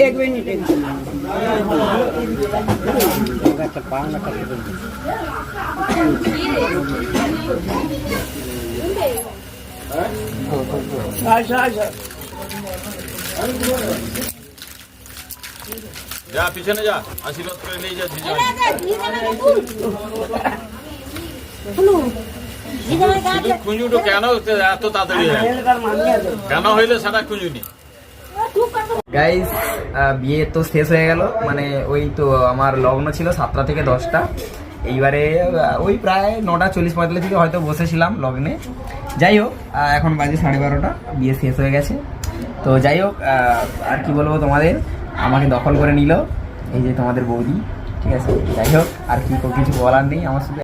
एक मिनट যা পিছনে যা, আশীর্বাদ করে নিয়ে যা। কুঞ্জুটো কেন এত তাড়াতাড়ি হয়? কেন হইলে সেটা কুঞ্জুনি। গাইস বিয়ে তো শেষ হয়ে গেল, মানে ওই তো আমার লগ্ন ছিল 7টা থেকে 10টা। এইবারে ওই প্রায় 9:40-45 থেকে হয়তো বসেছিলাম লগ্নে। যাই হোক এখন বাজে 12:30, বিয়ে শেষ হয়ে গেছে। তো যাই হোক আর কি বলবো তোমাদের, আমাকে দখল করে নিল এই যে তোমাদের বৌদি, ঠিক আছে। যাই হোক আর কি কিছু বলার নেই, আমার শুধু